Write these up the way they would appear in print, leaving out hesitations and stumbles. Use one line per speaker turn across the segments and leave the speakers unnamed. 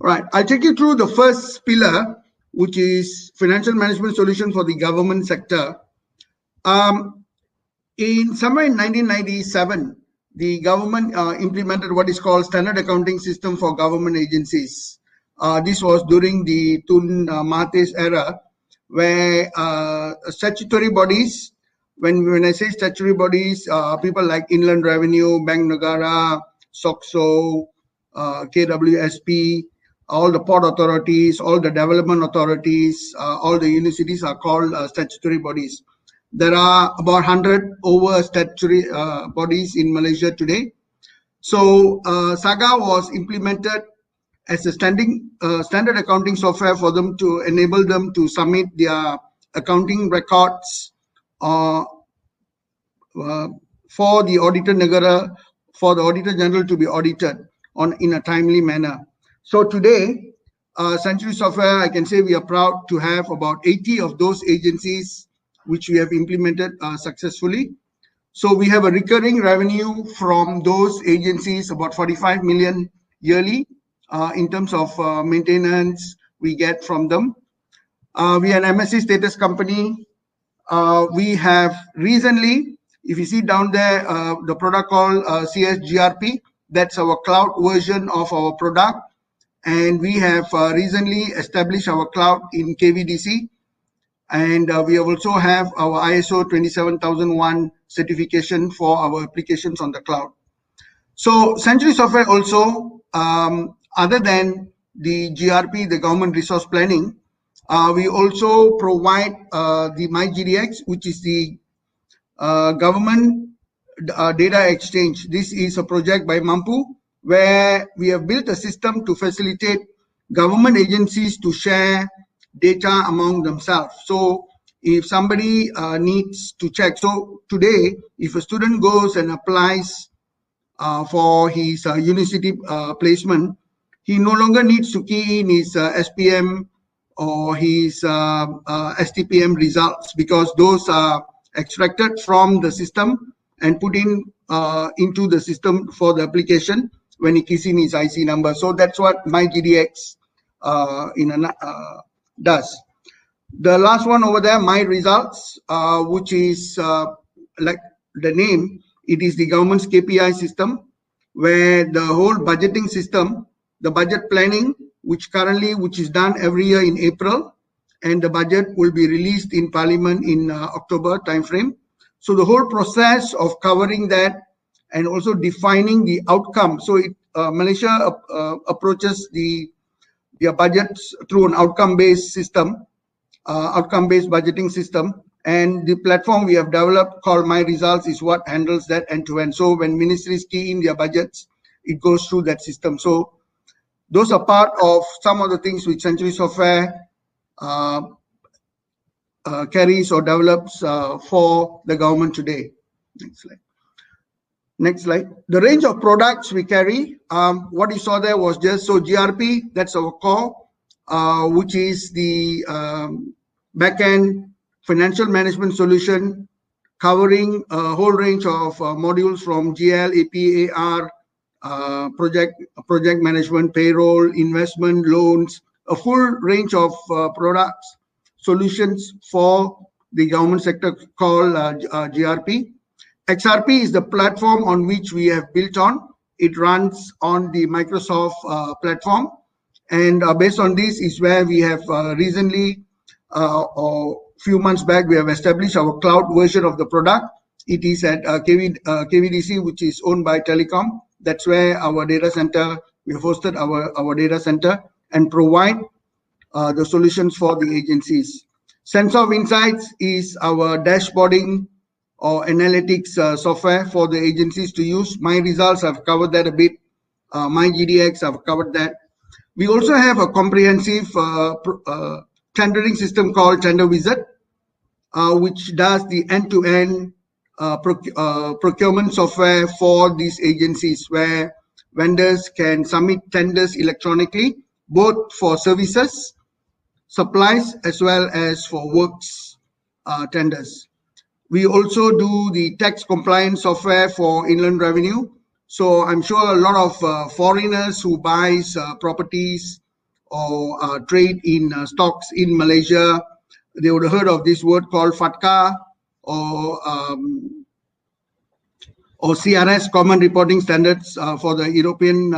All right, I'll take you through the first pillar, which is financial management solution for the government sector. Somewhere in 1997, the government implemented what is called Standard Accounting System for Government Agencies. This was during the Tun Mahathir's era, where statutory bodies, when I say statutory bodies, people like Inland Revenue, Bank Negara, SOCSO, KWSP, all the port authorities, all the development authorities, all the universities are called statutory bodies. There are about 100 over statutory bodies in Malaysia today. So SAGA was implemented as a standard accounting software for them to enable them to submit their accounting records for the Auditor Negara, for the Auditor General to be audited in a timely manner. So today, Century Software, I can say we are proud to have about 80 of those agencies which we have implemented successfully. So we have a recurring revenue from those agencies, about 45 million yearly in terms of maintenance we get from them. We are an MSC status company. We have recently, if you see down there, the product called CSGRP, that's our cloud version of our product. And we have recently established our cloud in KVDC. And we also have our ISO 27001 certification for our applications on the cloud. So Century Software also, other than the GRP, the government resource planning, we also provide the MyGDX, which is the government data exchange. This is a project by Mampu, where we have built a system to facilitate government agencies to share data among themselves. So if somebody needs to check, so today, if a student goes and applies for his university placement, he no longer needs to key in his SPM or his STPM results, because those are extracted from the system and put into the system for the application when he keys in his IC number. So that's what MyGDX does. The last one over there, My Results, which is like the name, it is the government's KPI system, where the whole budgeting system, the budget planning, which is done every year in April, and the budget will be released in Parliament in October timeframe. So the whole process of covering that and also defining the outcome. So Malaysia approaches their budgets through an outcome-based system, outcome-based budgeting system. And the platform we have developed called My Results is what handles that end-to-end. So when ministries key in their budgets, it goes through that system. So those are part of some of the things which Century Software carries or develops for the government today. Next slide. Next slide. The range of products we carry, what you saw there was just, so GRP, that's our core, which is the backend financial management solution, covering a whole range of modules from GL, AP, AR, project management, payroll, investment, loans, a full range of products, solutions for the government sector called GRP. XRP is the platform on which we have built on. It runs on the Microsoft platform. And based on this is where we have recently, or few months back, we have established our cloud version of the product. It is at KVDC, which is owned by Telecom. That's where our data center, we have hosted our data center and provide the solutions for the agencies. Censof Insights is our dashboarding or analytics software for the agencies to use. My Results, I've covered that a bit. MyGDX, I've covered that. We also have a comprehensive tendering system called Tender Wizard, which does the end-to-end procurement software for these agencies, where vendors can submit tenders electronically, both for services, supplies, as well as for works tenders. We also do the tax compliance software for Inland Revenue. So I'm sure a lot of foreigners who buys properties or trade in stocks in Malaysia, they would have heard of this word called FATCA or CRS, Common Reporting Standards for the European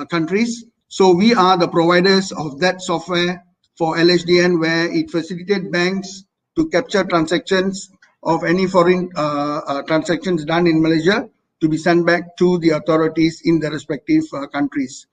countries. So we are the providers of that software for LHDN, where it facilitates banks to capture transactions of any foreign transactions done in Malaysia to be sent back to the authorities in the respective countries.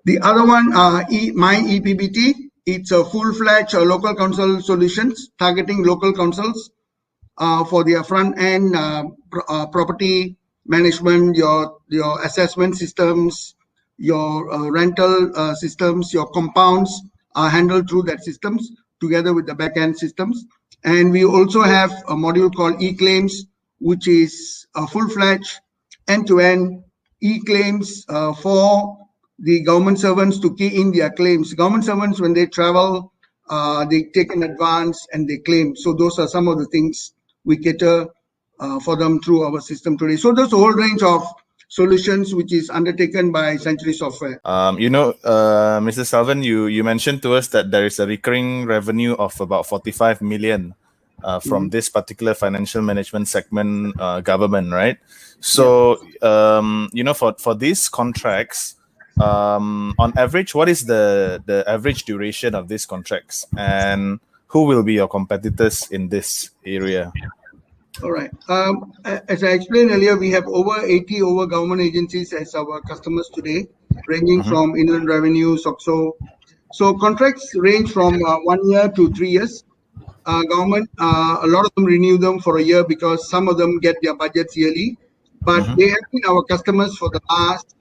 The other one, MyEPBT, it's a full-fledged local council solutions targeting local councils for their front-end property management, your assessment systems, your rental systems, your compounds are handled through that systems together with the back-end systems. And we also have a module called e-claims, which is a full-fledged end-to-end e-claims for the government servants to key in their claims. Government servants, when they travel, they take an advance and they claim. So those are some of the things we cater for them through our system today. So there's a whole range of solutions which is undertaken by Century Software.
Mr. Salvan, you mentioned to us that there is a recurring revenue of about 45 million from this particular financial management segment government, right? So, for these contracts, on average, what is the average duration of these contracts, and who will be your competitors in this area?
All right. As I explained earlier, we have over 80 government agencies as our customers today, ranging from Inland Revenue, SOXO. So contracts range from 1 year to 3 years. Government, a lot of them renew them for a year because some of them get their budgets yearly. But they have been our customers for the last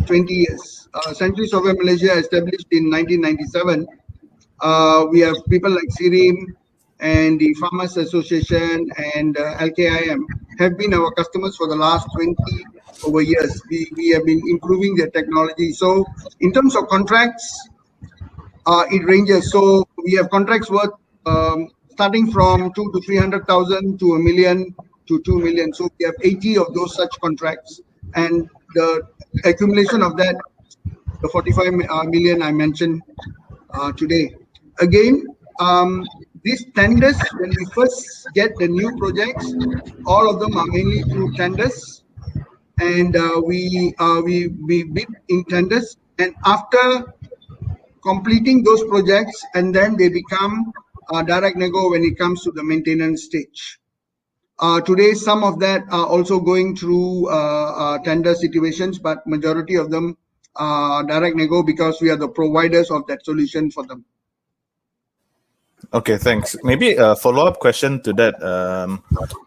20 years. Century Software Malaysia, established in 1997. We have people like Sirim and the Farmers Association and LKIM have been our customers for the last 20 over years. We have been improving their technology. So in terms of contracts, it ranges. So we have contracts worth starting from 2 to 300,000 to $1 million to 2 million. So we have 80 of those such contracts, and the accumulation of that, the 45 million I mentioned today. Again, these tenders, when we first get the new projects, all of them are mainly through tenders, and we bid in tenders, and after completing those projects, and then they become direct nego when it comes to the maintenance stage. Today, some of that are also going through tender situations, but majority of them are direct nego because we are the providers of that solution for them.
Okay, thanks. Maybe a follow-up question to that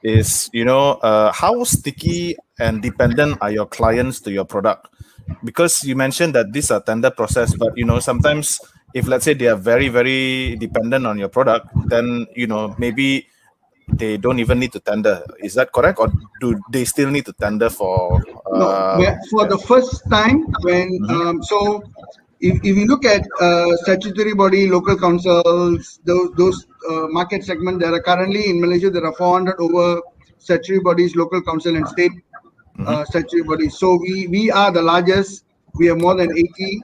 is, how sticky and dependent are your clients to your product? Because you mentioned that these are tender process, but sometimes if, let's say, they are very, very dependent on your product, then maybe they don't even need to tender. Is that correct, or do they still need to tender for?
No, for the first time when so. If you look at statutory body, local councils, those market segment, there are currently in Malaysia, there are 400 over statutory bodies, local council and state statutory bodies. So we are the largest. We have more than 80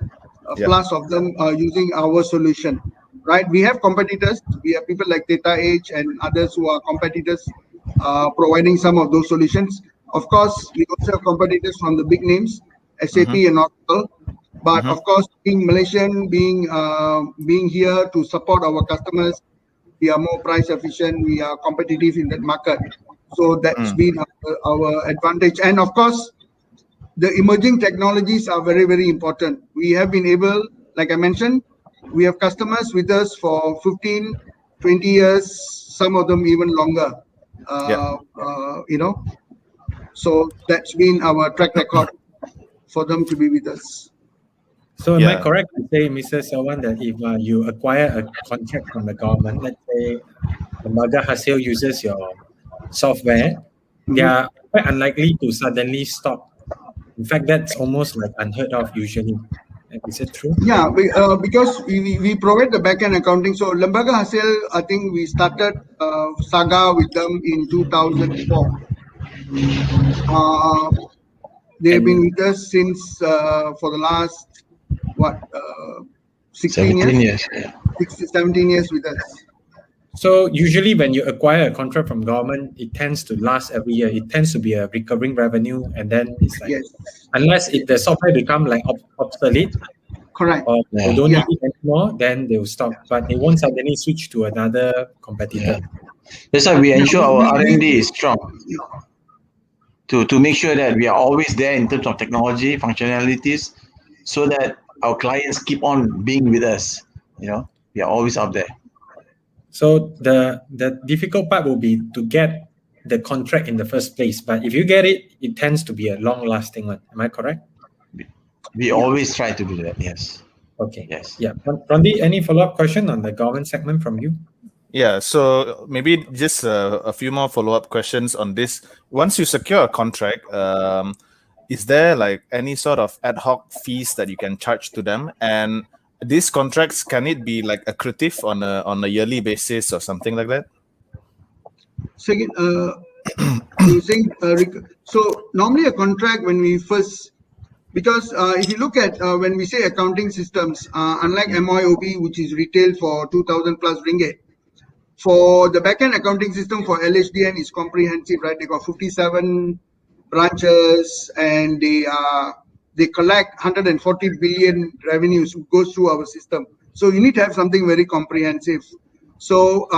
plus of them using our solution, right? We have competitors. We have people like Data Age and others who are competitors providing some of those solutions. Of course, we also have competitors from the big names, SAP and Oracle. But of course, being Malaysian, being here to support our customers, we are more price efficient. We are competitive in that market. So that's been our advantage. And of course, the emerging technologies are very, very important. We have been able, like I mentioned, we have customers with us for 15, 20 years, some of them even longer. So that's been our track record for them to be with us.
So am I correct to say, Mr. Salvan, that if you acquire a contract from the government, let's say Lembaga Hasil uses your software, they are quite unlikely to suddenly stop. In fact, that's almost like unheard of usually. Is it true?
Yeah, because we provide the back-end accounting. So Lembaga Hasil, I think we started Saga with them in 2004. They've been with us since for the last 16 years? 17 years with us.
So usually when you acquire a contract from government, it tends to last every year. It tends to be a recurring revenue, and then it's like, unless if the software become like obsolete,
correct,
or they don't need it anymore, then they will stop. But they won't suddenly switch to another competitor.
That's why we ensure our R&D is strong to make sure that we are always there in terms of technology functionalities, so that our clients keep on being with us. We are always out there.
So the difficult part will be to get the contract in the first place. But if you get it, it tends to be a long-lasting one. Am I correct?
We always try to do that. Yes.
Okay.
Yes.
Yeah. Randi, any follow-up question on the government segment from you?
Yeah, so maybe just a few more follow-up questions on this. Once you secure a contract, is there like any sort of ad hoc fees that you can charge to them? And these contracts, can it be like accretive on a yearly basis or something like that?
Second, you saying so normally a contract when we first, because if you look at when we say accounting systems, unlike MYOB, which is retailed for 2,000 plus ringgit, for the backend accounting system for LHDN is comprehensive, right? They got 57 branches and they collect 140 billion revenues goes through our system. So you need to have something very comprehensive. So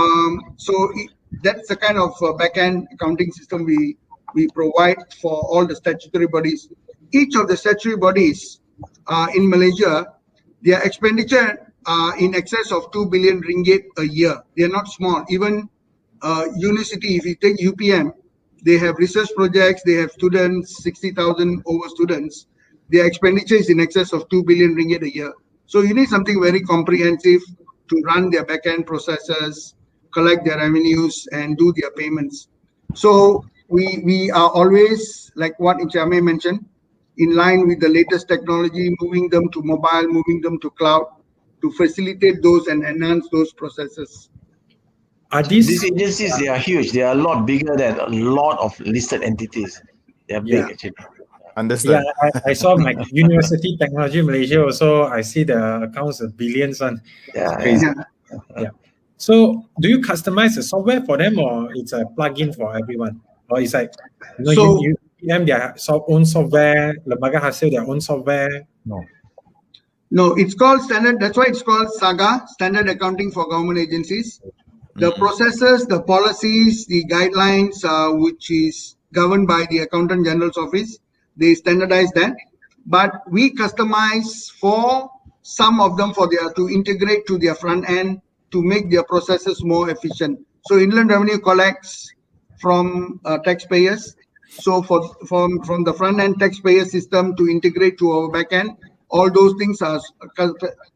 that's the kind of backend accounting system we provide for all the statutory bodies. Each of the statutory bodies in Malaysia, their expenditure in excess of 2 billion ringgit a year. They are not small. Even Unicity, if you take UPM, they have research projects, they have students, 60,000 over students. Their expenditure is in excess of 2 billion ringgit a year. So you need something very comprehensive to run their backend processes, collect their revenues, and do their payments. So we are always, like what Ichame mentioned, in line with the latest technology, moving them to mobile, moving them to cloud, to facilitate those and enhance those processes.
Are
these agencies, they are huge. They are a lot bigger than a lot of listed entities. They are big, actually.
Understand.
Yeah, I saw my University Technology Malaysia also. I see the accounts of billions on.
Yeah,
crazy. Yeah. So do you customize the software for them, or it's a plugin for everyone? Or it's like, you have their own software, Lembaga Hasil their own software?
No, it's called standard. That's why it's called SAGA, Standard Accounting for Government Agencies. The processes, the policies, the guidelines, which is governed by the Accountant General's Office, they standardize that. But we customize for some of them to integrate to their front end to make their processes more efficient. So Inland Revenue collects from taxpayers. So from the front end taxpayer system to integrate to our back end, all those things are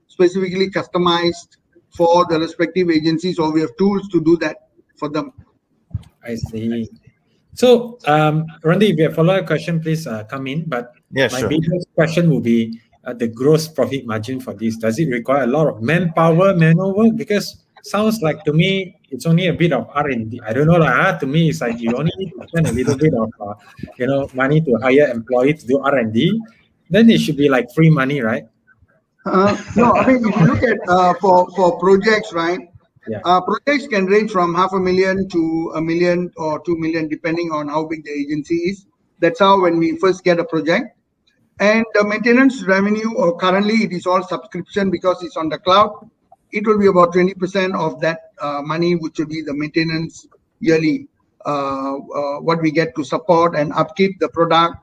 specifically customized for the respective agencies, or we have tools to do that for them.
I see. So, Randi, if you have a follow-up question, please come in. But my biggest question will be the gross profit margin for this. Does it require a lot of manual work? Because sounds like to me, it's only a bit of R&D. I don't know. To me, it's like you only need to spend a little bit of money to hire employees to do R&D. Then it should be like free money, right?
No, I mean, if you look at for projects, right? Yeah. Projects can range from 500,000 to 1 million or 2 million, depending on how big the agency is. That's how when we first get a project. And the maintenance revenue, or currently it is all subscription because it's on the cloud. It will be about 20% of that money, which will be the maintenance yearly, what we get to support and upkeep the product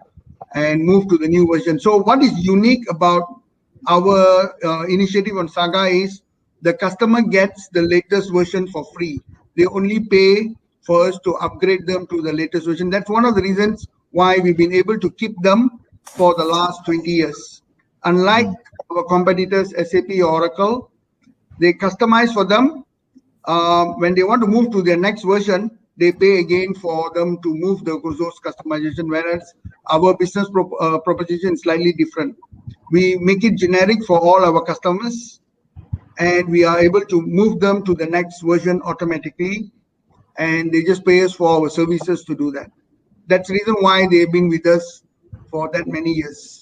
and move to the new version. So what is unique about our initiative on SAGA is the customer gets the latest version for free. They only pay for us to upgrade them to the latest version. That's one of the reasons why we've been able to keep them for the last 20 years. Unlike our competitors, SAP or Oracle, they customize for them. When they want to move to their next version, they pay again for them to move those customization, whereas our business proposition is slightly different. We make it generic for all our customers, and we are able to move them to the next version automatically, and they just pay us for our services to do that. That's the reason why they've been with us for that many years.